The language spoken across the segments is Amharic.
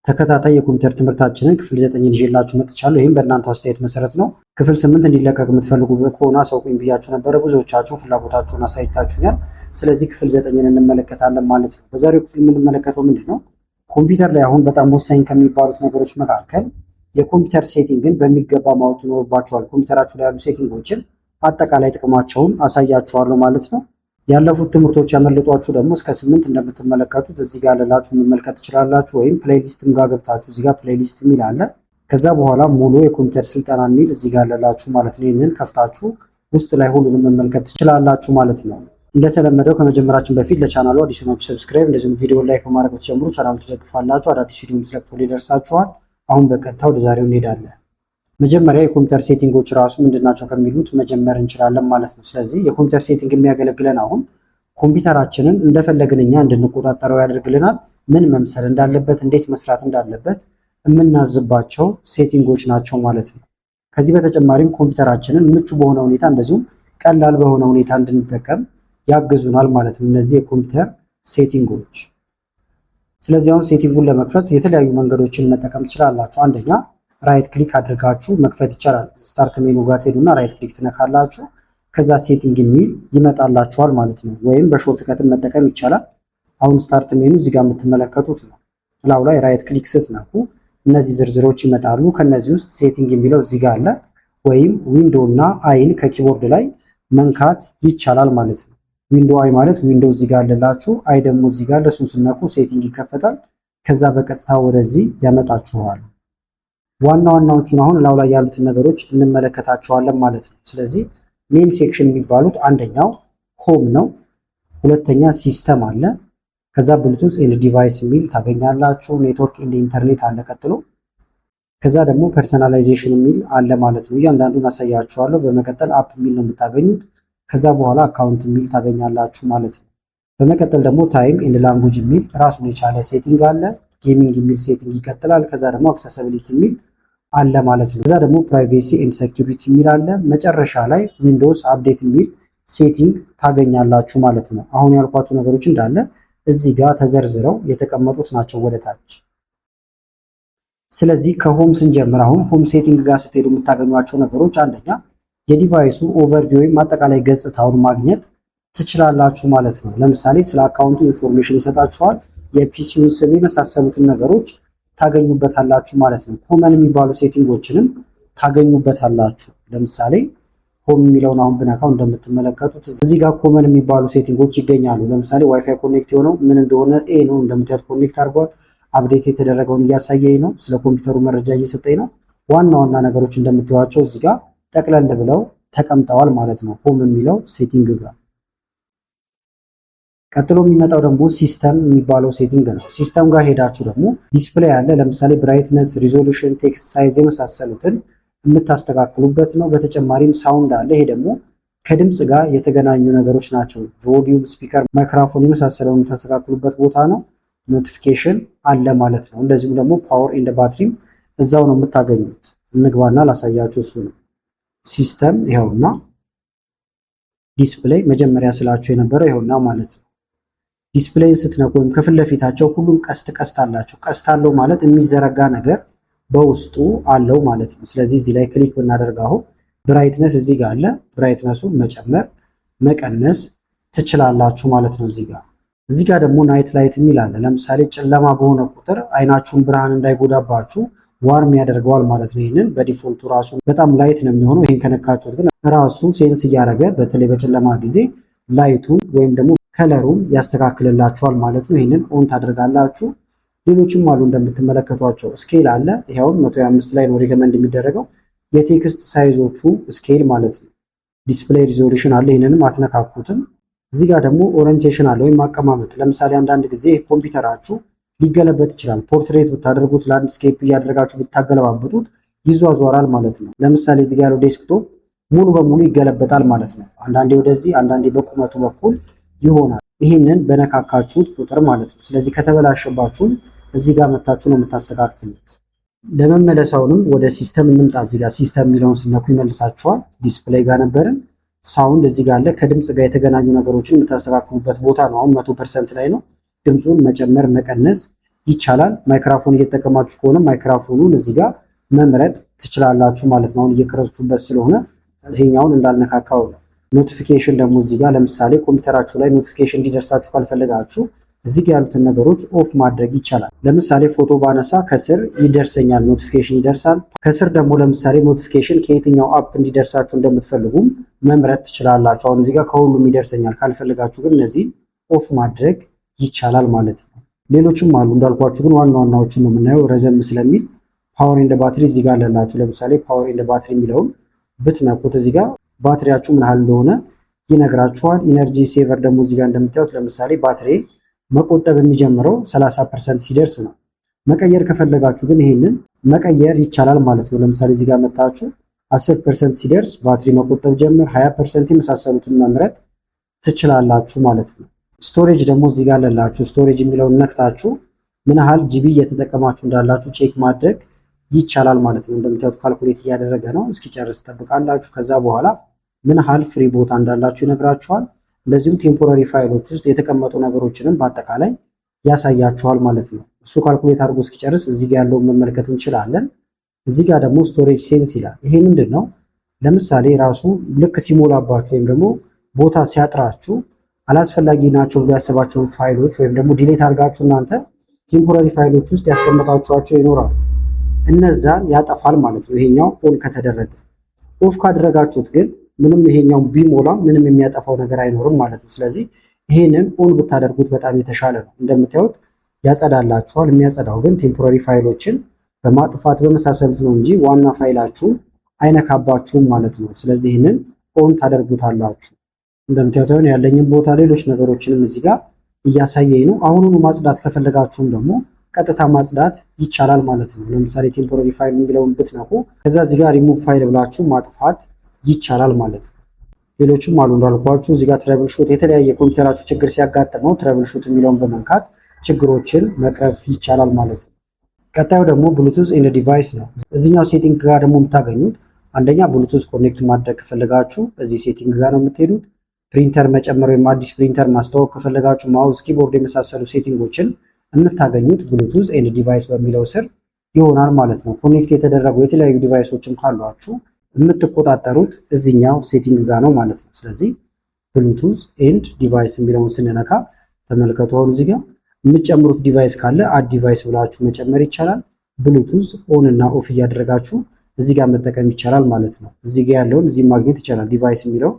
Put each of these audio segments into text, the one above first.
ተከታታይ የኮምፒውተር ትምህርታችንን ክፍል 9 ይዤላችሁ መጥቻለሁ። ይህም በእናንተ አስተያየት መሰረት ነው። ክፍል 8 እንዲለቀቅ የምትፈልጉ ከሆነ አሳውቁኝ ብያችሁ ነበረ። ብዙዎቻችሁ ፍላጎታችሁን አሳይታችሁኛል። ስለዚህ ክፍል 9ን እንመለከታለን ማለት ነው። በዛሬው ክፍል የምንመለከተው ምንድን ነው? ኮምፒውተር ላይ አሁን በጣም ወሳኝ ከሚባሉት ነገሮች መካከል የኮምፒውተር ሴቲንግን በሚገባ ማወቅ ይኖርባችኋል። ኮምፒውተራችሁ ላይ ያሉ ሴቲንጎችን አጠቃላይ ጥቅማቸውን አሳያችኋለሁ ማለት ነው። ያለፉት ትምህርቶች ያመለጧችሁ ደግሞ እስከ 8 እንደምትመለከቱት እዚህ ጋር ያለላችሁ መመልከት ትችላላችሁ። ወይም ፕሌሊስትም ጋር ገብታችሁ እዚህ ጋር ፕሌሊስት የሚል አለ። ከዛ በኋላ ሙሉ የኮምፒውተር ስልጠና የሚል እዚህ ጋር ያለላችሁ ማለት ነው። ይህንን ከፍታችሁ ውስጥ ላይ ሁሉንም መመልከት ትችላላችሁ ማለት ነው። እንደተለመደው ከመጀመራችን በፊት ለቻናሉ አዲስ ሆናችሁ ሰብስክራይብ፣ እንደዚሁም ቪዲዮ ላይክ በማድረግ ብትጀምሩ ቻናሉ ትደግፋላችሁ። አዳዲስ ቪዲዮ ስለቅቶ ሊደርሳችኋል። አሁን በቀጥታ ወደ ዛሬው እንሄዳለን። መጀመሪያ የኮምፒውተር ሴቲንጎች ራሱ ምንድናቸው ከሚሉት መጀመር እንችላለን ማለት ነው። ስለዚህ የኮምፒውተር ሴቲንግ የሚያገለግለን አሁን ኮምፒውተራችንን እንደፈለግን እኛ እንድንቆጣጠረው ያደርግልናል። ምን መምሰል እንዳለበት፣ እንዴት መስራት እንዳለበት የምናዝባቸው ሴቲንጎች ናቸው ማለት ነው። ከዚህ በተጨማሪም ኮምፒውተራችንን ምቹ በሆነ ሁኔታ እንደዚሁም ቀላል በሆነ ሁኔታ እንድንጠቀም ያግዙናል ማለት ነው እነዚህ የኮምፒውተር ሴቲንጎች። ስለዚህ አሁን ሴቲንጉን ለመክፈት የተለያዩ መንገዶችን መጠቀም ትችላላችሁ። አንደኛ ራይት ክሊክ አድርጋችሁ መክፈት ይቻላል። ስታርት ሜኑ ጋር ትሄዱና ራይት ክሊክ ትነካላችሁ። ከዛ ሴቲንግ የሚል ይመጣላችኋል ማለት ነው። ወይም በሾርት ከትም መጠቀም ይቻላል። አሁን ስታርት ሜኑ እዚህ ጋር የምትመለከቱት ነው። እላው ላይ ራይት ክሊክ ስትነኩ እነዚህ ዝርዝሮች ይመጣሉ። ከነዚህ ውስጥ ሴቲንግ የሚለው እዚህ ጋር አለ። ወይም ዊንዶ እና አይን ከኪቦርድ ላይ መንካት ይቻላል ማለት ነው። ዊንዶ አይ ማለት ዊንዶ እዚህ ጋር አለላችሁ። አይ ደግሞ እዚህ ጋር ለሱን ስነኩ ሴቲንግ ይከፈታል። ከዛ በቀጥታ ወደዚህ ያመጣችኋል። ዋና ዋናዎቹን አሁን ላው ላይ ያሉትን ነገሮች እንመለከታቸዋለን ማለት ነው። ስለዚህ ሜን ሴክሽን የሚባሉት አንደኛው ሆም ነው። ሁለተኛ ሲስተም አለ። ከዛ ብሉቱዝ ኤንድ ዲቫይስ የሚል ታገኛላችሁ። ኔትወርክ ኤንድ ኢንተርኔት አለ ቀጥሎ። ከዛ ደግሞ ፐርሰናላይዜሽን የሚል አለ ማለት ነው። እያንዳንዱን አሳያችኋለሁ። በመቀጠል አፕ የሚል ነው የምታገኙት። ከዛ በኋላ አካውንት የሚል ታገኛላችሁ ማለት ነው። በመቀጠል ደግሞ ታይም ኤንድ ላንጉጅ የሚል ራሱን የቻለ ሴቲንግ አለ። ጌሚንግ የሚል ሴቲንግ ይቀጥላል። ከዛ ደግሞ አክሰሲቢሊቲ የሚል አለ ማለት ነው። ከዛ ደግሞ ፕራይቬሲ ኤንድ ሴኩሪቲ የሚል አለ። መጨረሻ ላይ ዊንዶውስ አፕዴት የሚል ሴቲንግ ታገኛላችሁ ማለት ነው። አሁን ያልኳችሁ ነገሮች እንዳለ እዚህ ጋር ተዘርዝረው የተቀመጡት ናቸው ወደ ታች። ስለዚህ ከሆም ስንጀምር አሁን ሆም ሴቲንግ ጋር ስትሄዱ የምታገኟቸው ነገሮች አንደኛ የዲቫይሱ ኦቨርቪው ወይም አጠቃላይ ገጽታውን ማግኘት ትችላላችሁ ማለት ነው። ለምሳሌ ስለ አካውንቱ ኢንፎርሜሽን ይሰጣችኋል። የፒሲውን ስም የመሳሰሉትን ነገሮች ታገኙበታላችሁ ማለት ነው። ኮመን የሚባሉ ሴቲንጎችንም ታገኙበታላችሁ። ለምሳሌ ሆም የሚለውን አሁን ብነካው እንደምትመለከቱት እዚህ ጋር ኮመን የሚባሉ ሴቲንጎች ይገኛሉ። ለምሳሌ ዋይፋይ ኮኔክት የሆነው ምን እንደሆነ ኤ ነው። እንደምታዩት ኮኔክት አድርጓል። አፕዴት የተደረገውን እያሳየኝ ነው። ስለ ኮምፒውተሩ መረጃ እየሰጠኝ ነው። ዋና ዋና ነገሮች እንደምታዩቸው እዚህ ጋር ጠቅለል ብለው ተቀምጠዋል ማለት ነው ሆም የሚለው ሴቲንግ ጋር። ቀጥሎ የሚመጣው ደግሞ ሲስተም የሚባለው ሴቲንግ ነው። ሲስተም ጋር ሄዳችሁ ደግሞ ዲስፕሌይ አለ። ለምሳሌ ብራይትነስ፣ ሪዞሉሽን፣ ቴክስት ሳይዝ የመሳሰሉትን የምታስተካክሉበት ነው። በተጨማሪም ሳውንድ አለ። ይሄ ደግሞ ከድምፅ ጋር የተገናኙ ነገሮች ናቸው። ቮሊዩም፣ ስፒከር፣ ማይክሮፎን የመሳሰለውን የምታስተካክሉበት ቦታ ነው። ኖቲፊኬሽን አለ ማለት ነው። እንደዚሁም ደግሞ ፓወር ኤንድ ባትሪም እዛው ነው የምታገኙት። እንግባና ላሳያችሁ። እሱ ነው ሲስተም ይኸውና። ዲስፕሌይ መጀመሪያ ስላችሁ የነበረው ይኸውና ማለት ነው። ዲስፕሌይን ስትነኩ ወይም ከፊት ለፊታቸው ሁሉም ቀስት አላቸው። ቀስት አለው ማለት የሚዘረጋ ነገር በውስጡ አለው ማለት ነው። ስለዚህ እዚህ ላይ ክሊክ ብናደርግ አሁን ብራይትነስ እዚህ ጋር አለ። ብራይትነሱን መጨመር መቀነስ ትችላላችሁ ማለት ነው። እዚህ ጋር ደግሞ ናይት ላይት የሚል አለ። ለምሳሌ ጨለማ በሆነ ቁጥር አይናችሁን ብርሃን እንዳይጎዳባችሁ ዋርም ያደርገዋል ማለት ነው። ይህንን በዲፎልቱ ራሱ በጣም ላይት ነው የሚሆነው። ይህን ከነካችሁት ግን ራሱ ሴንስ እያደረገ በተለይ በጨለማ ጊዜ ላይቱን ወይም ደግሞ ከለሩን ያስተካክልላችኋል ማለት ነው። ይህንን ኦን ታደርጋላችሁ። ሌሎችም አሉ እንደምትመለከቷቸው። ስኬል አለ። ይኸውን 125 ላይ ነው ሪከመንድ የሚደረገው። የቴክስት ሳይዞቹ ስኬል ማለት ነው። ዲስፕሌይ ሪዞሉሽን አለ። ይህንንም አትነካኩትም። እዚህ ጋር ደግሞ ኦሪንቴሽን አለ ወይም አቀማመጥ። ለምሳሌ አንዳንድ ጊዜ ኮምፒውተራችሁ ሊገለበጥ ይችላል። ፖርትሬት ብታደርጉት፣ ላንድስኬፕ እያደረጋችሁ ብታገለባበጡት ይዟዟራል ማለት ነው። ለምሳሌ እዚህ ጋር ያለው ዴስክቶፕ ሙሉ በሙሉ ይገለበጣል ማለት ነው። አንዳንዴ ወደዚህ አንዳንዴ በቁመቱ በኩል ይሆናል። ይህንን በነካካችሁት ቁጥር ማለት ነው። ስለዚህ ከተበላሸባችሁም እዚህ ጋር መታችሁ ነው የምታስተካክሉት። ለመመለሳውንም ወደ ሲስተም እንምጣ። እዚህ ጋር ሲስተም የሚለውን ስነኩ ይመልሳችኋል። ዲስፕሌይ ጋር ነበርን። ሳውንድ እዚህ ጋር አለ። ከድምፅ ጋር የተገናኙ ነገሮችን የምታስተካክሉበት ቦታ ነው። አሁን 100% ላይ ነው። ድምፁን መጨመር መቀነስ ይቻላል። ማይክሮፎን እየተጠቀማችሁ ከሆነ ማይክሮፎኑን እዚህ ጋር መምረጥ ትችላላችሁ ማለት ነው። አሁን እየቀረጽኩበት ስለሆነ ይሄኛውን እንዳልነካካው ነው። ኖቲፊኬሽን ደግሞ እዚህ ጋር ለምሳሌ ኮምፒውተራችሁ ላይ ኖቲፊኬሽን እንዲደርሳችሁ ካልፈለጋችሁ እዚህ ጋር ያሉትን ነገሮች ኦፍ ማድረግ ይቻላል። ለምሳሌ ፎቶ ባነሳ ከስር ይደርሰኛል፣ ኖቲፊኬሽን ይደርሳል። ከስር ደግሞ ለምሳሌ ኖቲፊኬሽን ከየትኛው አፕ እንዲደርሳችሁ እንደምትፈልጉም መምረጥ ትችላላችሁ። አሁን እዚህ ጋር ከሁሉም ይደርሰኛል፣ ካልፈለጋችሁ ግን እነዚህን ኦፍ ማድረግ ይቻላል ማለት ነው። ሌሎችም አሉ እንዳልኳችሁ፣ ግን ዋና ዋናዎችን ነው የምናየው ረዘም ስለሚል። ፓወር ኤንድ ባትሪ እዚህ ጋር አለላችሁ። ለምሳሌ ፓወር ኤንድ ባትሪ የሚለውን ብትነኩት እዚህ ጋር ባትሪያችሁ ምን ያህል እንደሆነ ይነግራችኋል። ኢነርጂ ሴቨር ደግሞ እዚህ ጋር እንደምታዩት ለምሳሌ ባትሪ መቆጠብ የሚጀምረው 30% ሲደርስ ነው። መቀየር ከፈለጋችሁ ግን ይሄንን መቀየር ይቻላል ማለት ነው። ለምሳሌ እዚህ ጋር መታችሁ 10% ሲደርስ ባትሪ መቆጠብ ጀምር፣ 20% የመሳሰሉትን መምረጥ ትችላላችሁ ማለት ነው። ስቶሬጅ ደግሞ እዚህ ጋር አለላችሁ። ስቶሬጅ የሚለውን ነክታችሁ ምን ያህል ጂቢ እየተጠቀማችሁ እንዳላችሁ ቼክ ማድረግ ይቻላል ማለት ነው። እንደምታዩት ካልኩሌት እያደረገ ነው። እስኪጨርስ ትጠብቃላችሁ። ከዛ በኋላ ምን ያህል ፍሪ ቦታ እንዳላችሁ ይነግራችኋል። እንደዚሁም ቴምፖራሪ ፋይሎች ውስጥ የተቀመጡ ነገሮችንም በአጠቃላይ ያሳያችኋል ማለት ነው። እሱ ካልኩሌት አድርጎ እስኪጨርስ እዚህ ጋር ያለውን መመልከት እንችላለን። እዚህ ጋር ደግሞ ስቶሬጅ ሴንስ ይላል። ይሄ ምንድን ነው? ለምሳሌ ራሱ ልክ ሲሞላባችሁ ወይም ደግሞ ቦታ ሲያጥራችሁ አላስፈላጊ ናቸው ብሎ ያሰባቸውን ፋይሎች ወይም ደግሞ ዲሌት አድርጋችሁ እናንተ ቴምፖራሪ ፋይሎች ውስጥ ያስቀመጣችኋቸው ይኖራሉ። እነዛን ያጠፋል ማለት ነው። ይሄኛው ኦን ከተደረገ። ኦፍ ካደረጋችሁት ግን ምንም ይሄኛው ቢሞላም ምንም የሚያጠፋው ነገር አይኖርም ማለት ነው። ስለዚህ ይሄንን ኦን ብታደርጉት በጣም የተሻለ ነው። እንደምታዩት ያጸዳላችኋል። የሚያጸዳው ግን ቴምፖራሪ ፋይሎችን በማጥፋት በመሳሰሉት ነው እንጂ ዋና ፋይላችሁን አይነካባችሁም ማለት ነው። ስለዚህ ይህንን ኦን ታደርጉታላችሁ። እንደምታዩት ያለኝን ቦታ ሌሎች ነገሮችንም እዚህ ጋር እያሳየኝ ነው። አሁኑኑ ማጽዳት ከፈለጋችሁም ደግሞ ቀጥታ ማጽዳት ይቻላል ማለት ነው። ለምሳሌ ቴምፖራሪ ፋይል የሚለውን ብትነኩ ከዛ እዚህ ጋር ሪሙቭ ፋይል ብላችሁ ማጥፋት ይቻላል ማለት ነው። ሌሎችም አሉ እንዳልኳችሁ እዚህ ጋር ትረብል ሹት፣ የተለያየ ኮምፒውተራችሁ ችግር ሲያጋጥመው ትረብል ሹት የሚለውን በመንካት ችግሮችን መቅረፍ ይቻላል ማለት ነው። ቀጣዩ ደግሞ ብሉቱዝ ኤንድ ዲቫይስ ነው። እዚህኛው ሴቲንግ ጋር ደግሞ የምታገኙት አንደኛ ብሉቱዝ ኮኔክት ማድረግ ከፈለጋችሁ እዚህ ሴቲንግ ጋር ነው የምትሄዱት። ፕሪንተር መጨመር ወይም አዲስ ፕሪንተር ማስተዋወቅ ከፈለጋችሁ ማውስ፣ ኪቦርድ የመሳሰሉ ሴቲንጎችን የምታገኙት ብሉቱዝ ኤንድ ዲቫይስ በሚለው ስር ይሆናል ማለት ነው። ኮኔክት የተደረጉ የተለያዩ ዲቫይሶችም ካሏችሁ የምትቆጣጠሩት እዚኛው ሴቲንግ ጋር ነው ማለት ነው። ስለዚህ ብሉቱዝ ኤንድ ዲቫይስ የሚለውን ስንነካ ተመልከቱ። አሁን እዚህ ጋር የምትጨምሩት ዲቫይስ ካለ አድ ዲቫይስ ብላችሁ መጨመር ይቻላል። ብሉቱዝ ኦን እና ኦፍ እያደረጋችሁ እዚህ ጋር መጠቀም ይቻላል ማለት ነው። እዚህ ጋር ያለውን እዚህ ማግኘት ይቻላል። ዲቫይስ የሚለው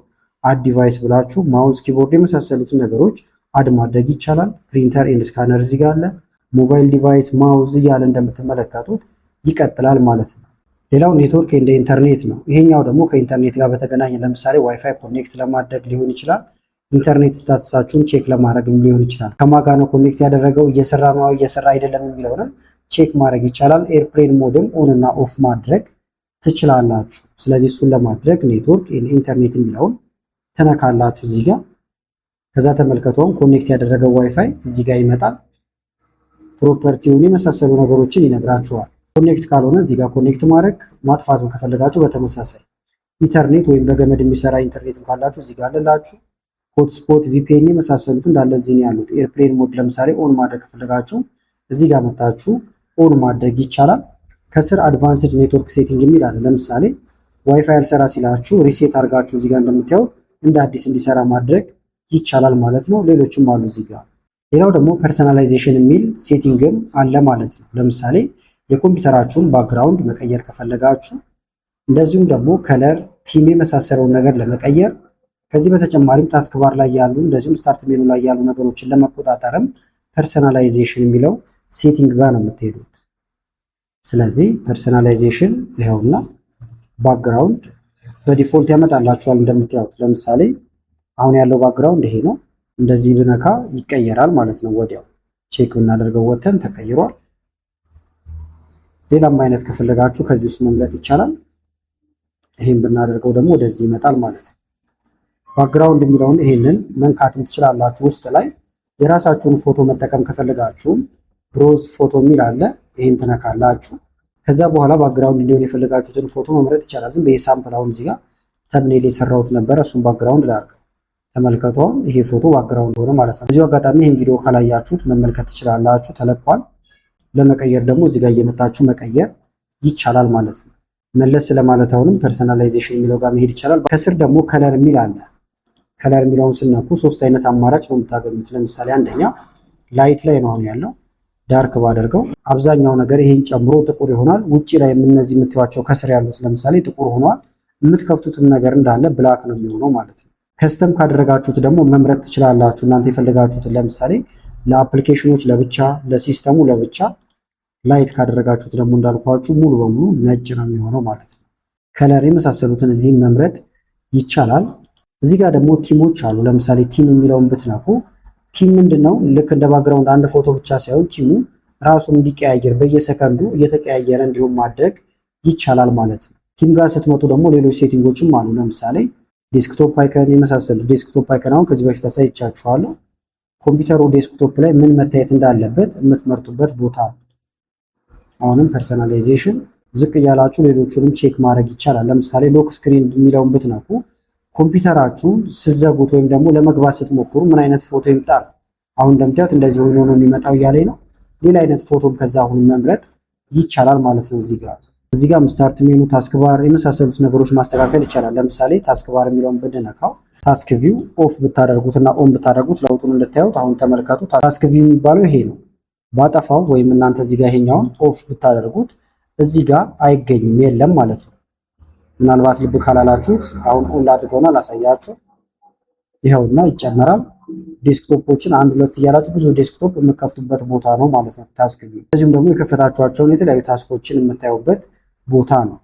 አድ ዲቫይስ ብላችሁ ማውስ፣ ኪቦርድ የመሳሰሉትን ነገሮች አድ ማድረግ ይቻላል። ፕሪንተር ኤንድ ስካነር እዚህ ጋር አለ። ሞባይል ዲቫይስ፣ ማውዝ እያለ እንደምትመለከቱት ይቀጥላል ማለት ነው። ሌላው ኔትወርክ ኤንድ ኢንተርኔት ነው። ይሄኛው ደግሞ ከኢንተርኔት ጋር በተገናኘ ለምሳሌ ዋይፋይ ኮኔክት ለማድረግ ሊሆን ይችላል። ኢንተርኔት ስታተሳችሁን ቼክ ለማድረግ ሊሆን ይችላል። ከማጋ ነው ኮኔክት ያደረገው፣ እየሰራ ነው እየሰራ አይደለም የሚለውንም ቼክ ማድረግ ይቻላል። ኤርፕሌን ሞድም ኦን እና ኦፍ ማድረግ ትችላላችሁ። ስለዚህ እሱን ለማድረግ ኔትወርክ ኤንድ ኢንተርኔት የሚለውን ተነካላችሁ እዚህ ጋር። ከዛ ተመልከቱም ኮኔክት ያደረገው ዋይፋይ እዚህ ጋር ይመጣል። ፕሮፐርቲውን የመሳሰሉ ነገሮችን ይነግራችኋል። ኮኔክት ካልሆነ እዚህ ጋር ኮኔክት ማድረግ፣ ማጥፋቱን ከፈለጋችሁ በተመሳሳይ ኢንተርኔት ወይም በገመድ የሚሰራ ኢንተርኔት ካላችሁ እዚህ ጋር አለላችሁ። ሆትስፖት፣ ቪፒኤን የመሳሰሉት እንዳለ እዚህ ነው ያሉት። ኤርፕሌን ሞድ ለምሳሌ ኦን ማድረግ ከፈለጋችሁ እዚህ ጋር መጣችሁ ኦን ማድረግ ይቻላል። ከስር አድቫንስድ ኔትወርክ ሴቲንግ የሚል አለ። ለምሳሌ ዋይፋይ አልሰራ ሲላችሁ ሪሴት አድርጋችሁ እዚህ ጋር እንደምታዩት እንደ አዲስ እንዲሰራ ማድረግ ይቻላል ማለት ነው። ሌሎችም አሉ እዚህ ጋር። ሌላው ደግሞ ፐርሰናላይዜሽን የሚል ሴቲንግም አለ ማለት ነው። ለምሳሌ የኮምፒውተራችሁን ባክግራውንድ መቀየር ከፈለጋችሁ፣ እንደዚሁም ደግሞ ከለር፣ ቲም የመሳሰለውን ነገር ለመቀየር፣ ከዚህ በተጨማሪም ታስክ ባር ላይ ያሉ እንደዚሁም ስታርት ሜኑ ላይ ያሉ ነገሮችን ለመቆጣጠርም ፐርሰናላይዜሽን የሚለው ሴቲንግ ጋር ነው የምትሄዱት። ስለዚህ ፐርሰናላይዜሽን ይኸውና ባክግራውንድ በዲፎልት ያመጣላችኋል እንደምታዩት። ለምሳሌ አሁን ያለው ባክግራውንድ ይሄ ነው። እንደዚህ ብነካ ይቀየራል ማለት ነው። ወዲያው ቼክ ብናደርገው ወተን ተቀይሯል። ሌላም አይነት ከፈለጋችሁ ከዚህ ውስጥ መምረጥ ይቻላል። ይሄን ብናደርገው ደግሞ ወደዚህ ይመጣል ማለት ነው። ባክግራውንድ የሚለውን ይሄንን መንካትም ትችላላችሁ። ውስጥ ላይ የራሳችሁን ፎቶ መጠቀም ከፈለጋችሁም ብሮዝ ፎቶ የሚል አለ። ይሄን ትነካላችሁ። ከዛ በኋላ ባክግራውንድ እንዲሆን የፈለጋችሁትን ፎቶ መምረጥ ይቻላል። ዝም በዚህ ሳምፕል አሁን እዚህ ጋር ተምኔል የሰራሁት ነበር። እሱን ባክግራውንድ ላድርገው። ተመልከቱ፣ ይሄ ፎቶ ባክግራውንድ ሆነ ማለት ነው። በዚሁ አጋጣሚ ይሄን ቪዲዮ ካላያችሁት መመልከት ትችላላችሁ። ተለቋል። ለመቀየር ደግሞ እዚህ ጋር እየመጣችሁ መቀየር ይቻላል ማለት ነው። መለስ ለማለት አሁንም ፐርሰናላይዜሽን የሚለው ጋር መሄድ ይቻላል። ከስር ደግሞ ከለር የሚል አለ። ከለር የሚለውን ስነኩ 3 አይነት አማራጭ ነው የምታገኙት። ለምሳሌ አንደኛ ላይት ላይ ነው አሁን ያለው። ዳርክ ባደርገው አብዛኛው ነገር ይሄን ጨምሮ ጥቁር ይሆናል። ውጪ ላይ እነዚህ የምትዋቸው ከስር ያሉት ለምሳሌ ጥቁር ሆኗል። የምትከፍቱትም ነገር እንዳለ ብላክ ነው የሚሆነው ማለት ነው። ከስተም ካደረጋችሁት ደግሞ መምረጥ ትችላላችሁ እናንተ የፈለጋችሁትን። ለምሳሌ ለአፕሊኬሽኖች ለብቻ፣ ለሲስተሙ ለብቻ። ላይት ካደረጋችሁት ደግሞ እንዳልኳችሁ ሙሉ በሙሉ ነጭ ነው የሚሆነው ማለት ነው። ከለር የመሳሰሉትን እዚህም መምረጥ ይቻላል። እዚህ ጋር ደግሞ ቲሞች አሉ። ለምሳሌ ቲም የሚለውን ብትነኩ ቲም ምንድነው? ልክ እንደ ባክግራውንድ አንድ ፎቶ ብቻ ሳይሆን ቲሙ ራሱን እንዲቀያየር በየሰከንዱ እየተቀያየረ እንዲሁም ማድረግ ይቻላል ማለት ነው። ቲም ጋር ስትመጡ ደግሞ ሌሎች ሴቲንጎችም አሉ። ለምሳሌ ዴስክቶፕ አይከን የመሳሰሉት። ዴስክቶፕ አይከን አሁን ከዚህ በፊት አሳይቻችኋለሁ። ኮምፒውተሩ ዴስክቶፕ ላይ ምን መታየት እንዳለበት የምትመርጡበት ቦታ ነው። አሁንም ፐርሰናላይዜሽን ዝቅ እያላችሁ ሌሎቹንም ቼክ ማድረግ ይቻላል። ለምሳሌ ሎክ ስክሪን የሚለውን ብትነኩ ኮምፒውተራችሁን ስትዘጉት ወይም ደግሞ ለመግባት ስትሞክሩ ምን አይነት ፎቶ ይምጣ ነው። አሁን እንደምታዩት እንደዚህ ሆኖ ነው የሚመጣው እያለኝ ነው። ሌላ አይነት ፎቶም ከዛ አሁን መምረጥ ይቻላል ማለት ነው። እዚህ ጋር ስታርት ሜኑ፣ ታስክ ባር የመሳሰሉት ነገሮች ማስተካከል ይቻላል። ለምሳሌ ታስክ ባር የሚለውን ብንነካው ታስክ ቪው ኦፍ ብታደርጉትና ኦን ብታደርጉት ለውጡን እንድታዩት አሁን ተመልከቱ። ታስክ ቪው የሚባለው ይሄ ነው። ባጠፋው ወይም እናንተ እዚህ ጋር ይሄኛውን ኦፍ ብታደርጉት እዚህ ጋር አይገኝም የለም ማለት ነው። ምናልባት ልብ ካላላችሁት አሁን ኦን ላድርገውና ላሳያችሁ። ይኸውና ይጨመራል። ዴስክቶፖችን 1 2 እያላችሁ ብዙ ዴስክቶፕ የምከፍቱበት ቦታ ነው ማለት ነው ታስክ ቪው። እዚሁም ደግሞ የከፈታችኋቸውን የተለያዩ ታስኮችን የምታዩበት ቦታ ነው።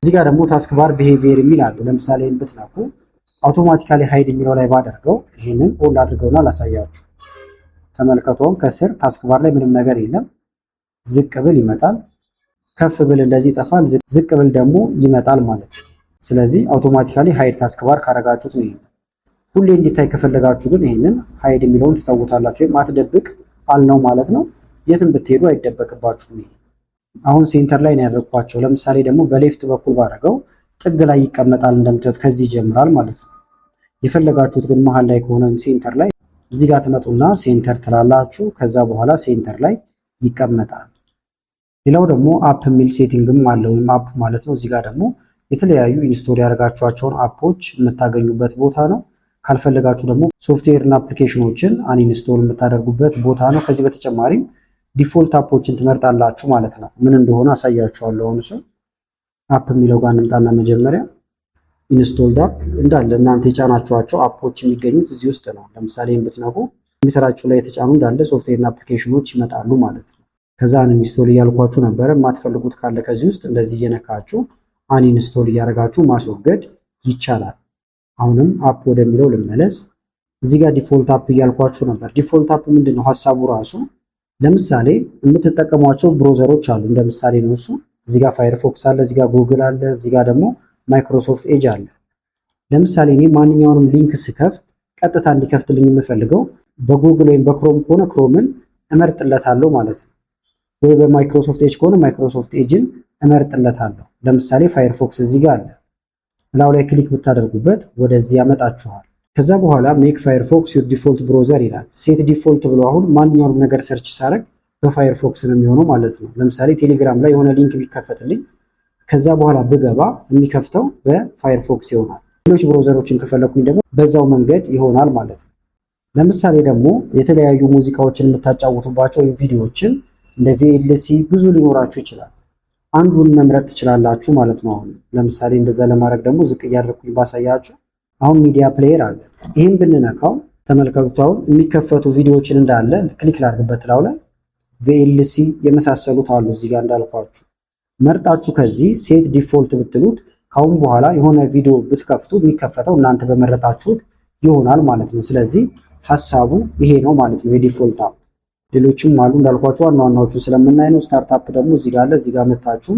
እዚህ ጋር ደግሞ ታስክ ባር ቢሄቪየር የሚል አለ። ለምሳሌ ብትነኩ አውቶማቲካሊ ሃይድ የሚለው ላይ ባደርገው ይሄንን ኦን ላድርገውና ላሳያችሁ። ተመልከቱም ከስር ታስክ ባር ላይ ምንም ነገር የለም። ዝቅ ብል ይመጣል፣ ከፍ ብል እንደዚህ ይጠፋል፣ ዝቅ ብል ደግሞ ይመጣል ማለት ነው። ስለዚህ አውቶማቲካሊ ሃይድ ታስክ ባር ካረጋችሁት ነው። ይሄንን ሁሌ እንዲታይ ከፈለጋችሁ ግን ይሄንን ሃይድ የሚለውን ትተውታላችሁ ወይም አትደብቅ አልነው ማለት ነው። የትም ብትሄዱ አይደበቅባችሁም። ይሄ አሁን ሴንተር ላይ ነው ያደረኳቸው። ለምሳሌ ደግሞ በሌፍት በኩል ባረገው ጥግ ላይ ይቀመጣል። እንደምታዩት ከዚህ ይጀምራል ማለት ነው። የፈለጋችሁት ግን መሃል ላይ ከሆነ ወይም ሴንተር ላይ እዚህ ጋር ትመጡና ሴንተር ትላላችሁ። ከዛ በኋላ ሴንተር ላይ ይቀመጣል። ሌላው ደግሞ አፕ የሚል ሴቲንግም አለ ወይም አፕ ማለት ነው። እዚህ ጋር ደግሞ የተለያዩ ኢንስቶል ያደርጋችኋቸውን አፖች የምታገኙበት ቦታ ነው። ካልፈለጋችሁ ደግሞ ሶፍትዌር እና አፕሊኬሽኖችን አንኢንስቶል የምታደርጉበት ቦታ ነው። ከዚህ በተጨማሪም ዲፎልት አፖችን ትመርጣላችሁ ማለት ነው። ምን እንደሆነ አሳያችኋለሁ። አሁን እሱ አፕ የሚለው ጋር እንምጣና መጀመሪያ ኢንስቶልድ አፕ እንዳለ እናንተ የጫናችኋቸው አፖች የሚገኙት እዚህ ውስጥ ነው። ለምሳሌ ብትነኩ ኮምፒውተራችሁ ላይ የተጫኑ እንዳለ ሶፍትዌር እና አፕሊኬሽኖች ይመጣሉ ማለት ነው። ከዛ አንኢንስቶል እያልኳችሁ ነበረ። የማትፈልጉት ካለ ከዚህ ውስጥ እንደዚህ እየነካችሁ አንኢንስቶል እያደረጋችሁ ማስወገድ ይቻላል። አሁንም አፕ ወደሚለው ልመለስ። እዚህ ጋር ዲፎልት አፕ እያልኳችሁ ነበር። ዲፎልት አፕ ምንድነው ሐሳቡ ራሱ? ለምሳሌ የምትጠቀሟቸው ብሮዘሮች አሉ። እንደ ምሳሌ ነው እሱ። እዚህ ጋር ፋየርፎክስ አለ፣ እዚህ ጋር ጉግል አለ፣ እዚህ ጋር ደግሞ ማይክሮሶፍት ኤጅ አለ። ለምሳሌ እኔ ማንኛውንም ሊንክ ስከፍት ቀጥታ እንዲከፍትልኝ የምፈልገው በጉግል ወይም በክሮም ከሆነ ክሮምን እመርጥለታለሁ ማለት ነው። ወይ በማይክሮሶፍት ኤጅ ከሆነ ማይክሮሶፍት ኤጅን እመርጥለታለሁ። ለምሳሌ ፋየርፎክስ እዚህ ጋር አለ። እላው ላይ ክሊክ ብታደርጉበት ወደዚህ ያመጣችኋል። ከዛ በኋላ ሜክ ፋየርፎክስ ዩር ዲፎልት ብሮዘር ይላል። ሴት ዲፎልት ብሎ አሁን ማንኛውንም ነገር ሰርች ሳደርግ በፋየርፎክስ ነው የሚሆነው ማለት ነው። ለምሳሌ ቴሌግራም ላይ የሆነ ሊንክ ቢከፈትልኝ ከዛ በኋላ ብገባ የሚከፍተው በፋየርፎክስ ይሆናል። ሌሎች ብሮዘሮችን ከፈለኩኝ ደግሞ በዛው መንገድ ይሆናል ማለት ነው። ለምሳሌ ደግሞ የተለያዩ ሙዚቃዎችን የምታጫውቱባቸው ወይም ቪዲዮዎችን እንደ ቪኤልሲ ብዙ ሊኖራችሁ ይችላል። አንዱን መምረጥ ትችላላችሁ ማለት ነው። አሁን ለምሳሌ እንደዛ ለማድረግ ደግሞ ዝቅ እያደረኩኝ ባሳያችሁ አሁን ሚዲያ ፕሌየር አለ። ይህም ብንነካው ተመልከቱት። አሁን የሚከፈቱ ቪዲዮዎችን እንዳለ ክሊክ ላድርግበት። ላው ላይ ቪኤልሲ የመሳሰሉት አሉ። እዚህ ጋር እንዳልኳችሁ መርጣችሁ ከዚህ ሴት ዲፎልት ብትሉት ካሁን በኋላ የሆነ ቪዲዮ ብትከፍቱ የሚከፈተው እናንተ በመረጣችሁት ይሆናል ማለት ነው። ስለዚህ ሐሳቡ ይሄ ነው ማለት ነው። የዲፎልት አፕ ሌሎችም አሉ እንዳልኳችሁ ዋና ዋናዎቹን ስለምናይ ነው። ስታርታፕ ደግሞ እዚህ ጋር አለ። እዚህ ጋር መታችሁ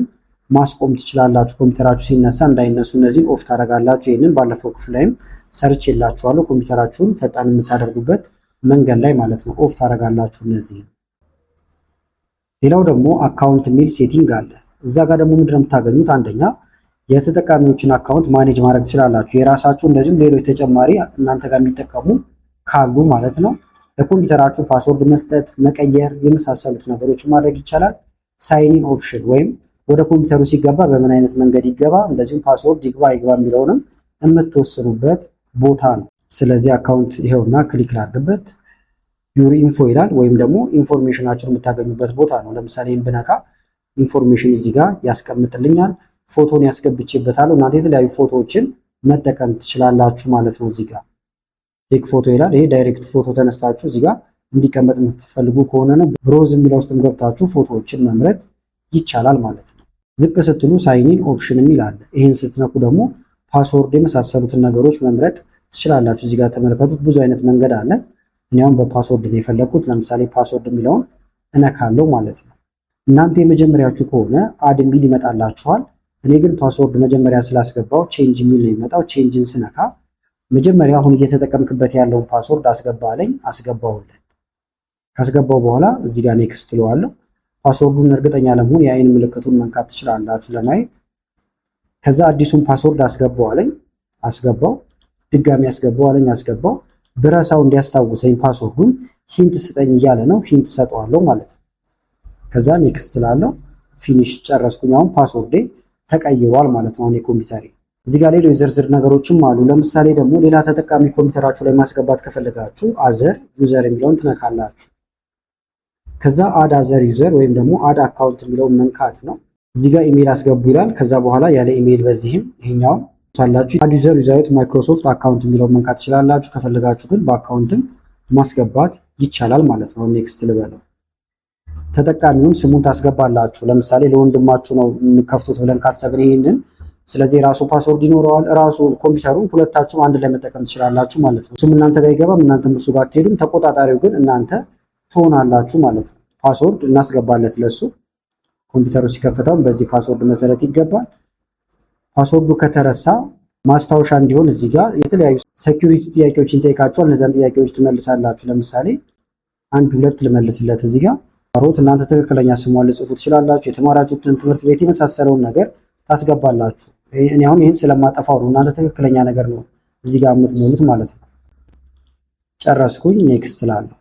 ማስቆም ትችላላችሁ። ኮምፒውተራችሁ ሲነሳ እንዳይነሱ እነዚህን ኦፍ ታደርጋላችሁ። ይህንን ባለፈው ክፍል ላይም ሰርች የላችኋለሁ። ኮምፒውተራችሁን ፈጣን የምታደርጉበት መንገድ ላይ ማለት ነው ኦፍ ታደርጋላችሁ እነዚህ። ሌላው ደግሞ አካውንት የሚል ሴቲንግ አለ። እዛ ጋር ደግሞ ምንድነው የምታገኙት? አንደኛ የተጠቃሚዎችን አካውንት ማኔጅ ማድረግ ትችላላችሁ፣ የራሳችሁ እንደዚሁም ሌሎች ተጨማሪ እናንተ ጋር የሚጠቀሙ ካሉ ማለት ነው። ለኮምፒውተራችሁ ፓስወርድ መስጠት፣ መቀየር የመሳሰሉት ነገሮችን ማድረግ ይቻላል። ሳይኒን ኦፕሽን ወይም ወደ ኮምፒውተሩ ሲገባ በምን አይነት መንገድ ይገባ፣ እንደዚሁም ፓስወርድ ይግባ የሚለውንም የምትወስኑበት ቦታ ነው። ስለዚህ አካውንት ይሄውና ክሊክ ላድርግበት። ዩር ኢንፎ ይላል ወይም ደግሞ ኢንፎርሜሽናችሁን የምታገኙበት ቦታ ነው። ለምሳሌ ብነካ ኢንፎርሜሽን እዚህ ጋር ያስቀምጥልኛል። ፎቶን ያስገብቼበታለሁ። እናንተ የተለያዩ ፎቶዎችን መጠቀም ትችላላችሁ ማለት ነው። እዚህ ጋር ቴክ ፎቶ ይላል። ይሄ ዳይሬክት ፎቶ ተነስታችሁ እዚህ ጋር እንዲቀመጥ የምትፈልጉ ከሆነ ነው ብሮዝ የሚለው ውስጥም ገብታችሁ ፎቶዎችን መምረጥ ይቻላል ማለት ነው። ዝቅ ስትሉ ሳይኒን ኦፕሽን የሚል አለ። ይህን ስትነኩ ደግሞ ፓስወርድ የመሳሰሉትን ነገሮች መምረጥ ትችላላችሁ። እዚህ ጋር ተመልከቱት፣ ብዙ አይነት መንገድ አለ። እኔ አሁን በፓስወርድ ነው የፈለኩት። ለምሳሌ ፓስወርድ የሚለውን እነካለው ማለት ነው። እናንተ የመጀመሪያችሁ ከሆነ አድ የሚል ይመጣላችኋል። እኔ ግን ፓስወርድ መጀመሪያ ስላስገባው ቼንጅ የሚል ነው የሚመጣው። ቼንጅን ስነካ መጀመሪያ አሁን እየተጠቀምክበት ያለውን ፓስወርድ አስገባ አለኝ። አስገባውለት። ካስገባው በኋላ እዚህ ጋር ኔክስት እለዋለሁ። ፓስወርዱን እርግጠኛ ለመሆን የአይን ምልክቱን መንካት ትችላላችሁ ለማየት። ከዛ አዲሱን ፓስወርድ አስገባው አለኝ። አስገባው። ድጋሚ አስገባው አለኝ። አስገባው። ብረሳው እንዲያስታውሰኝ ፓስወርዱን ሂንት ስጠኝ እያለ ነው። ሂንት ሰጠዋለሁ ማለት ነው። ከዛ ኔክስት ላለው ፊኒሽ ጨረስኩኝ። አሁን ፓስወርዴ ተቀይሯል ማለት ነው። የኮምፒውተሬ እዚህ ጋር ሌሎች ዝርዝር ነገሮችም አሉ። ለምሳሌ ደግሞ ሌላ ተጠቃሚ ኮምፒውተራችሁ ላይ ማስገባት ከፈለጋችሁ አዘር ዩዘር የሚለውን ትነካላችሁ። ከዛ አድ አዘር ዩዘር ወይም ደግሞ አድ አካውንት የሚለውን መንካት ነው። እዚህ ጋር ኢሜል አስገቡ ይላል። ከዛ በኋላ ያለ ኢሜል በዚህም ይሄኛውን ታላችሁ አድ ዩዘር ዩዛይት ማይክሮሶፍት አካውንት የሚለውን መንካት ትችላላችሁ። ከፈለጋችሁ ግን በአካውንትም ማስገባት ይቻላል ማለት ነው። ኔክስት ልበለው። ተጠቃሚውን ስሙን ታስገባላችሁ። ለምሳሌ ለወንድማችሁ ነው የሚከፍቱት ብለን ካሰብን ይሄንን፣ ስለዚህ ራሱ ፓስወርድ ይኖረዋል። ራሱ ኮምፒውተሩን ሁለታችሁም አንድ ላይ መጠቀም ትችላላችሁ ማለት ነው። እሱም እናንተ ጋር ይገባም፣ እናንተም እሱ ጋር አትሄዱም። ተቆጣጣሪው ግን እናንተ ትሆናላችሁ ማለት ነው። ፓስወርድ እናስገባለት ለሱ። ኮምፒውተሩ ሲከፈተውም በዚህ ፓስወርድ መሰረት ይገባል። ፓስወርዱ ከተረሳ ማስታወሻ እንዲሆን እዚህ ጋር የተለያዩ ሴኩሪቲ ጥያቄዎችን ጠይቃችኋል። እነዛን ጥያቄዎች ትመልሳላችሁ። ለምሳሌ 1 2 ልመልስለት እዚህ ጋር ሮት እናንተ ትክክለኛ ስሟን ልጽፉ ትችላላችሁ። የተማራችሁትን ትምህርት ቤት የመሳሰለውን ነገር ታስገባላችሁ። እኔ አሁን ይህን ስለማጠፋው ነው። እናንተ ትክክለኛ ነገር ነው እዚህ ጋር የምትሞሉት ማለት ነው። ጨረስኩኝ። ኔክስት ላለሁ።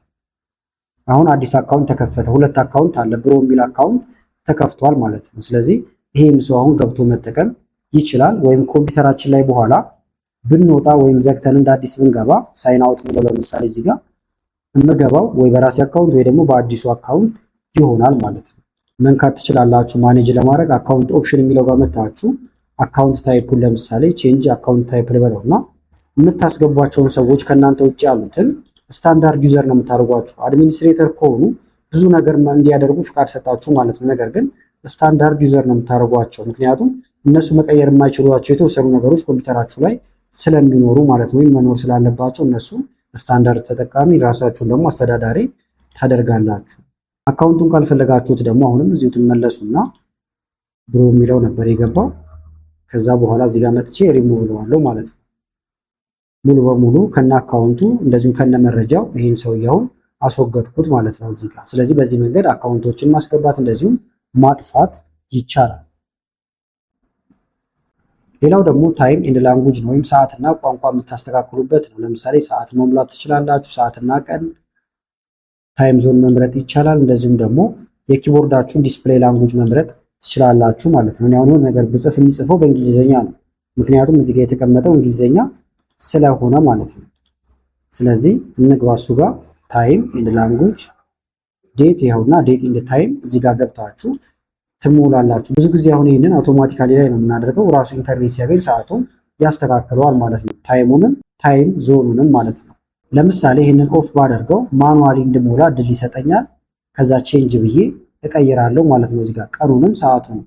አሁን አዲስ አካውንት ተከፈተ። 2 አካውንት አለ። ብሮ የሚል አካውንት ተከፍቷል ማለት ነው። ስለዚህ ይሄም ሰው አሁን ገብቶ መጠቀም ይችላል። ወይም ኮምፒውተራችን ላይ በኋላ ብንወጣ ወይም ዘግተን እንደ አዲስ ብንገባ ሳይን አውት ብለው ለምሳሌ እዚህ ጋር የምገባው ወይ በራሴ አካውንት ወይ ደግሞ በአዲሱ አካውንት ይሆናል ማለት ነው። መንካት ትችላላችሁ። ማኔጅ ለማድረግ አካውንት ኦፕሽን የሚለው ጋር መታችሁ አካውንት ታይፑን ለምሳሌ ቼንጅ አካውንት ታይፕ ልበለውና የምታስገቧቸውን ሰዎች ከእናንተ ውጭ ያሉትን ስታንዳርድ ዩዘር ነው የምታደርጓቸው። አድሚኒስትሬተር ከሆኑ ብዙ ነገር እንዲያደርጉ ፍቃድ ሰጣችሁ ማለት ነው። ነገር ግን ስታንዳርድ ዩዘር ነው የምታደርጓቸው። ምክንያቱም እነሱ መቀየር የማይችሏቸው የተወሰኑ ነገሮች ኮምፒውተራችሁ ላይ ስለሚኖሩ ማለት ነው፣ ወይም መኖር ስላለባቸው እነሱ ስታንዳርድ ተጠቃሚ፣ ራሳችሁን ደግሞ አስተዳዳሪ ታደርጋላችሁ። አካውንቱን ካልፈለጋችሁት ደግሞ አሁንም እዚሁ ትመለሱና ብሮ የሚለው ነበር የገባው። ከዛ በኋላ እዚህ ጋር መጥቼ ሪሙቭ እለዋለሁ ማለት ነው። ሙሉ በሙሉ ከነ አካውንቱ እንደዚሁም ከነ መረጃው ይህን ሰውየውን አስወገድኩት ማለት ነው እዚህ ጋር። ስለዚህ በዚህ መንገድ አካውንቶችን ማስገባት እንደዚሁም ማጥፋት ይቻላል። ሌላው ደግሞ ታይም ኤንድ ላንጉጅ ነው፣ ወይም ሰዓትና ቋንቋ የምታስተካክሉበት ነው። ለምሳሌ ሰዓት መሙላት ትችላላችሁ። ሰዓትና ቀን ታይም ዞን መምረጥ ይቻላል። እንደዚሁም ደግሞ የኪቦርዳችሁን ዲስፕሌይ ላንጉጅ መምረጥ ትችላላችሁ ማለት ነው። አሁን የሆነ ነገር ብጽፍ የሚጽፈው በእንግሊዝኛ ነው፣ ምክንያቱም እዚህ ጋር የተቀመጠው እንግሊዝኛ ስለሆነ ማለት ነው። ስለዚህ እንግባ እሱ ጋር ታይም ኤንድ ላንጉጅ ዴት፣ ይኸውና ዴት ኤንድ ታይም እዚህ ጋር ገብታችሁ ትሞላላችሁ። ብዙ ጊዜ አሁን ይህንን አውቶማቲካሊ ላይ ነው የምናደርገው። ራሱ ኢንተርኔት ሲያገኝ ሰዓቱን ያስተካክለዋል ማለት ነው፣ ታይሙንም ታይም ዞኑንም ማለት ነው። ለምሳሌ ይህንን ኦፍ ባደርገው ማኑዋሊ እንድሞላ እድል ይሰጠኛል። ከዛ ቼንጅ ብዬ እቀይራለሁ ማለት ነው እዚህ ጋር ቀኑንም ሰዓቱንም።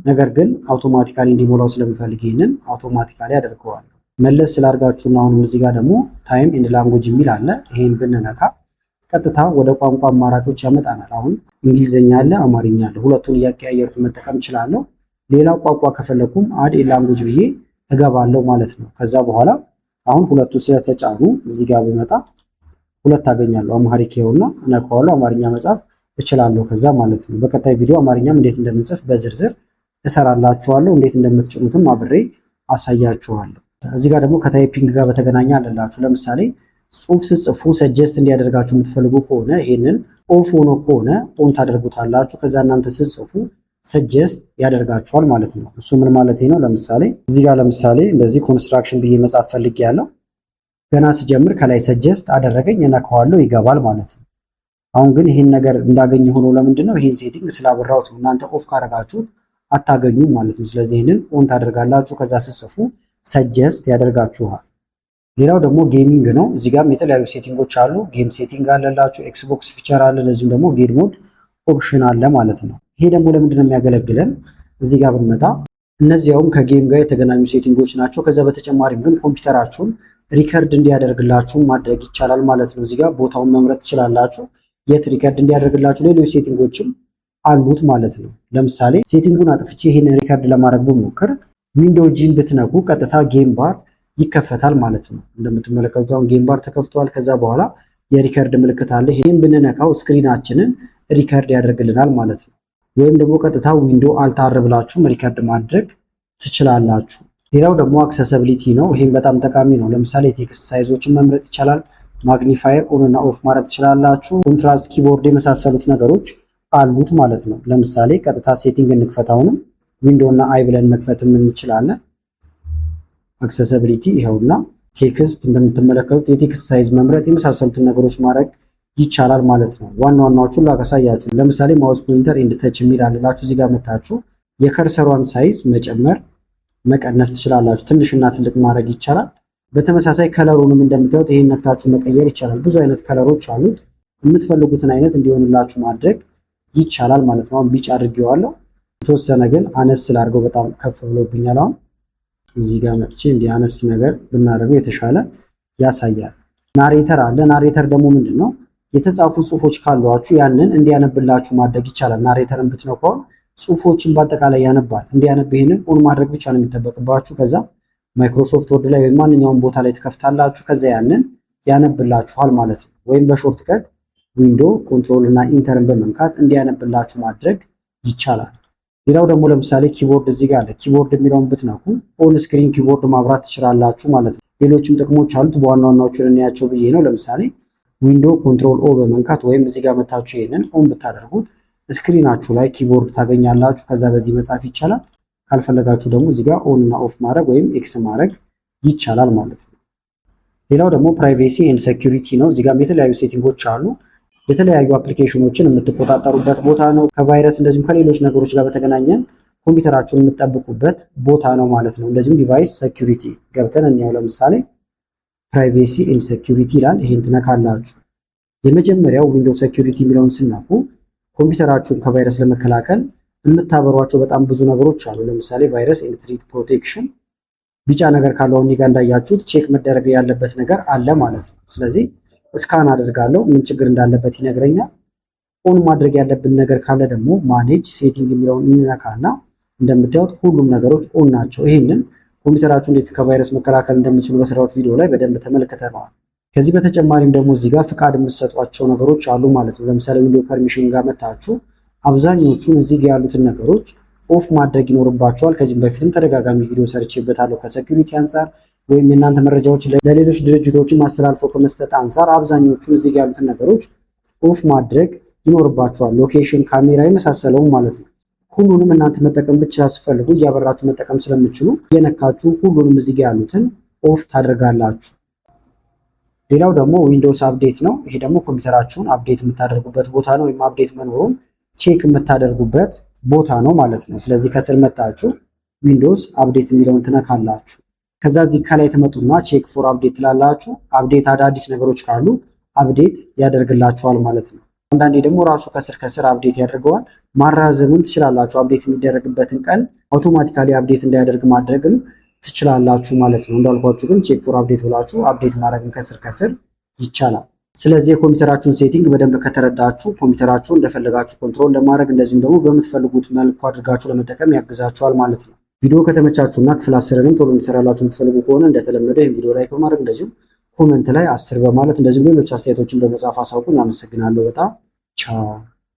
ነገር ግን አውቶማቲካሊ እንዲሞላው ስለምፈልግ ይህንን አውቶማቲካሊ አደርገዋለሁ። መለስ ስላርጋችሁና አሁንም እዚህ ጋር ደግሞ ታይም ኤንድ ላንጉጅ የሚል አለ። ይሄን ብንነካ ቀጥታ ወደ ቋንቋ አማራጮች ያመጣናል። አሁን እንግሊዝኛ አለ፣ አማርኛ አለ። ሁለቱን እያቀያየርኩ መጠቀም እችላለሁ። ሌላ ቋንቋ ከፈለኩም አድ ኤ ላንጉጅ ብዬ እገባለሁ ማለት ነው። ከዛ በኋላ አሁን ሁለቱ ስለተጫኑ እዚህ ጋር ብመጣ ሁለት አገኛለሁ። አማሪክ ይኸውና እነካዋለሁ። አማርኛ መጻፍ እችላለሁ ከዛ ማለት ነው። በቀጣይ ቪዲዮ አማርኛም እንዴት እንደምንጽፍ በዝርዝር እሰራላችኋለሁ። እንዴት እንደምትጭኑትም አብሬ አሳያችኋለሁ። እዚህ ጋር ደግሞ ከታይፒንግ ጋር በተገናኘ አለላችሁ። ለምሳሌ ጽሁፍ ስጽፉ ሰጀስት እንዲያደርጋችሁ የምትፈልጉ ከሆነ ይሄንን ኦፍ ሆኖ ከሆነ ኦን ታደርጉታላችሁ። ከዛ እናንተ ስጽፉ ሰጀስት ያደርጋችኋል ማለት ነው። እሱ ምን ማለት ነው? ለምሳሌ እዚህ ጋር ለምሳሌ እንደዚህ ኮንስትራክሽን ብዬ መጻፍ ፈልጌያለሁ። ገና ሲጀምር ከላይ ሰጀስት አደረገኝ፣ እነካዋለሁ፣ ይገባል ማለት ነው። አሁን ግን ይህን ነገር እንዳገኘ ሆኖ ለምንድን ነው? ይህን ሴቲንግ ስላበራሁት ነው። እናንተ ኦፍ ካረጋችሁት አታገኙም ማለት ነው። ስለዚህ ይህንን ኦን ታደርጋላችሁ። ከዛ ስጽፉ ሰጀስት ያደርጋችኋል። ሌላው ደግሞ ጌሚንግ ነው። እዚህ ጋርም የተለያዩ ሴቲንጎች አሉ። ጌም ሴቲንግ አለላችሁ፣ ኤክስቦክስ ፊቸር አለ፣ ለዚሁም ደግሞ ጌም ሞድ ኦፕሽን አለ ማለት ነው። ይሄ ደግሞ ለምንድን ነው የሚያገለግለን? እዚህ ጋር ብንመጣ እነዚያውም ከጌም ጋር የተገናኙ ሴቲንጎች ናቸው። ከዛ በተጨማሪም ግን ኮምፒውተራችሁን ሪከርድ እንዲያደርግላችሁ ማድረግ ይቻላል ማለት ነው። እዚህ ጋር ቦታውን መምረጥ ትችላላችሁ፣ የት ሪከርድ እንዲያደርግላችሁ። ሌሎች ሴቲንጎችም አሉት ማለት ነው። ለምሳሌ ሴቲንጉን አጥፍቼ ይሄን ሪከርድ ለማድረግ ብሞክር ዊንዶው ጂን ብትነኩ ቀጥታ ጌም ባር ይከፈታል ማለት ነው። እንደምትመለከቱት አሁን ጌም ባር ተከፍቷል። ከዛ በኋላ የሪከርድ ምልክት አለ። ይሄን ብንነካው ስክሪናችንን ሪከርድ ያደርግልናል ማለት ነው። ወይም ደግሞ ቀጥታ ዊንዶ አልታር ብላችሁም ሪከርድ ማድረግ ትችላላችሁ። ሌላው ደግሞ አክሰሲቢሊቲ ነው። ይሄም በጣም ጠቃሚ ነው። ለምሳሌ ቴክስት ሳይዞችን መምረጥ ይቻላል። ማግኒፋየር ኦን እና ኦፍ ማድረግ ትችላላችሁ። ኮንትራስት፣ ኪቦርድ የመሳሰሉት ነገሮች አሉት ማለት ነው። ለምሳሌ ቀጥታ ሴቲንግ እንክፈታውንም ዊንዶ እና አይ ብለን መክፈትም እንችላለን። አክሰሲቢሊቲ ይኸውና። ቴክስት እንደምትመለከቱት የቴክስት ሳይዝ መምረጥ የመሳሰሉትን ነገሮች ማድረግ ይቻላል ማለት ነው። ዋና ዋናዎቹን ላሳያችሁ። ለምሳሌ ማውስ ፖይንተር ኤንድ ተች የሚል አለላችሁ። እዚህ ጋር መታችሁ የከርሰሯን ሳይዝ መጨመር መቀነስ ትችላላችሁ። ትንሽና ትልቅ ማድረግ ይቻላል። በተመሳሳይ ከለሩንም እንደምታዩት ይሄን ነክታችሁ መቀየር ይቻላል። ብዙ አይነት ከለሮች አሉት። የምትፈልጉትን አይነት እንዲሆንላችሁ ማድረግ ይቻላል ማለት ነው። አሁን ቢጫ አድርጌዋለሁ። የተወሰነ ግን አነስ ስላድርገው በጣም ከፍ ብሎብኛል። አሁን እዚህ ጋር መጥቼ እንዲህ አነስ ነገር ብናደርገው የተሻለ ያሳያል። ናሬተር አለ። ናሬተር ደግሞ ምንድን ነው? የተጻፉ ጽሁፎች ካሏችሁ ያንን እንዲያነብላችሁ ማድረግ ይቻላል። ናሬተርን ብትነካው ጽሁፎችን በአጠቃላይ ያነባል። እንዲያነብ ይሄንን ኦን ማድረግ ብቻ ነው የሚጠበቅባችሁ። ከዛ ማይክሮሶፍት ወርድ ላይ ወይም ማንኛውም ቦታ ላይ ትከፍታላችሁ። ከዛ ያንን ያነብላችኋል ማለት ነው። ወይም በሾርት ከት ዊንዶ ኮንትሮል እና ኢንተርን በመንካት እንዲያነብላችሁ ማድረግ ይቻላል። ሌላው ደግሞ ለምሳሌ ኪቦርድ እዚህ ጋር አለ። ኪቦርድ የሚለውን ብትነኩ ኦን ስክሪን ኪቦርድ ማብራት ትችላላችሁ ማለት ነው። ሌሎችም ጥቅሞች አሉት። በዋና ዋናዎቹን እንያቸው ብዬ ነው። ለምሳሌ ዊንዶ ኮንትሮል ኦ በመንካት ወይም እዚህ ጋር መታችሁ ይሄንን ኦን ብታደርጉት ስክሪናችሁ ላይ ኪቦርድ ታገኛላችሁ። ከዛ በዚህ መጻፍ ይቻላል። ካልፈለጋችሁ ደግሞ እዚህ ጋር ኦን እና ኦፍ ማድረግ ወይም ኤክስ ማድረግ ይቻላል ማለት ነው። ሌላው ደግሞ ፕራይቬሲ ኤንድ ሴኩሪቲ ነው። እዚህ ጋር የተለያዩ ሴቲንጎች አሉ። የተለያዩ አፕሊኬሽኖችን የምትቆጣጠሩበት ቦታ ነው። ከቫይረስ እንደዚሁም ከሌሎች ነገሮች ጋር በተገናኘን ኮምፒውተራችሁን የምትጠብቁበት ቦታ ነው ማለት ነው። እንደዚሁም ዲቫይስ ሴኩሪቲ ገብተን እንያው። ለምሳሌ ፕራይቬሲ ኤንድ ሴኩሪቲ ይላል። ይሄን ትነካላችሁ። የመጀመሪያው ዊንዶው ሴኩሪቲ የሚለውን ስናኩ ኮምፒውተራችሁን ከቫይረስ ለመከላከል የምታበሯቸው በጣም ብዙ ነገሮች አሉ። ለምሳሌ ቫይረስ ኤንድ ትሪት ፕሮቴክሽን ቢጫ ነገር ካለው እኔ ጋር እንዳያችሁት ቼክ መደረግ ያለበት ነገር አለ ማለት ነው። ስለዚህ እስካን አደርጋለሁ፣ ምን ችግር እንዳለበት ይነግረኛል። ኦን ማድረግ ያለብን ነገር ካለ ደግሞ ማኔጅ ሴቲንግ የሚለውን እንነካና እንደምታዩት ሁሉም ነገሮች ኦን ናቸው። ይሄንን ኮምፒውተራችሁ እንዴት ከቫይረስ መከላከል እንደምትችሉ በሰራሁት ቪዲዮ ላይ በደንብ ተመልክተነዋል። ከዚህ በተጨማሪም ደግሞ እዚህ ጋር ፍቃድ የምትሰጧቸው ነገሮች አሉ ማለት ነው። ለምሳሌ ዊንዶው ፐርሚሽን ጋር መታችሁ አብዛኞቹን እዚህ ጋር ያሉትን ነገሮች ኦፍ ማድረግ ይኖርባቸዋል። ከዚህም በፊትም ተደጋጋሚ ቪዲዮ ሰርቼበታለሁ። ከሴኩሪቲ አንጻር ወይም የእናንተ መረጃዎች ለሌሎች ድርጅቶችን ማስተላልፈው ከመስጠት አንጻር አብዛኞቹን እዚህ ጋር ያሉትን ነገሮች ኦፍ ማድረግ ይኖርባቸዋል። ሎኬሽን፣ ካሜራ የመሳሰለው ማለት ነው። ሁሉንም እናንተ መጠቀም ብቻ ሲፈልጉ እያበራችሁ መጠቀም ስለምችሉ የነካችሁ ሁሉንም እዚህ ጋር ያሉትን ኦፍ ታደርጋላችሁ። ሌላው ደግሞ ዊንዶውስ አፕዴት ነው። ይሄ ደግሞ ኮምፒውተራችሁን አፕዴት የምታደርጉበት ቦታ ነው፣ ወይም አፕዴት መኖሩን ቼክ የምታደርጉበት ቦታ ነው ማለት ነው። ስለዚህ ከስር መጣችሁ ዊንዶውስ አፕዴት የሚለውን ትነካላችሁ። ከዛ እዚህ ከላይ ትመጡና ቼክ ፎር አፕዴት ትላላችሁ። አፕዴት አዳዲስ ነገሮች ካሉ አፕዴት ያደርግላችኋል ማለት ነው። አንዳንዴ ደግሞ ራሱ ከስር አፕዴት ያደርገዋል። ማራዘምም ትችላላችሁ። አፕዴት የሚደረግበትን ቀን አውቶማቲካሊ አፕዴት እንዳያደርግ ማድረግም ትችላላችሁ ማለት ነው። እንዳልኳችሁ ግን ቼክ ፎር አፕዴት ብላችሁ አፕዴት ማድረግም ከስር ይቻላል። ስለዚህ የኮምፒውተራችሁን ሴቲንግ በደንብ ከተረዳችሁ ኮምፒውተራችሁን እንደፈለጋችሁ ኮንትሮል ለማድረግ እንደዚሁም ደግሞ በምትፈልጉት መልኩ አድርጋችሁ ለመጠቀም ያግዛችኋል ማለት ነው። ቪዲዮ ከተመቻችሁና ክፍል 10ንም ቶሎ እንሰራላችሁ የምትፈልጉ ከሆነ እንደተለመደው ይህን ቪዲዮ ላይክ በማድረግ እንደዚሁም ኮመንት ላይ 10 በማለት እንደዚሁም ሌሎች አስተያየቶችን በመጻፍ አሳውቁኝ። አመሰግናለሁ በጣም ቻው።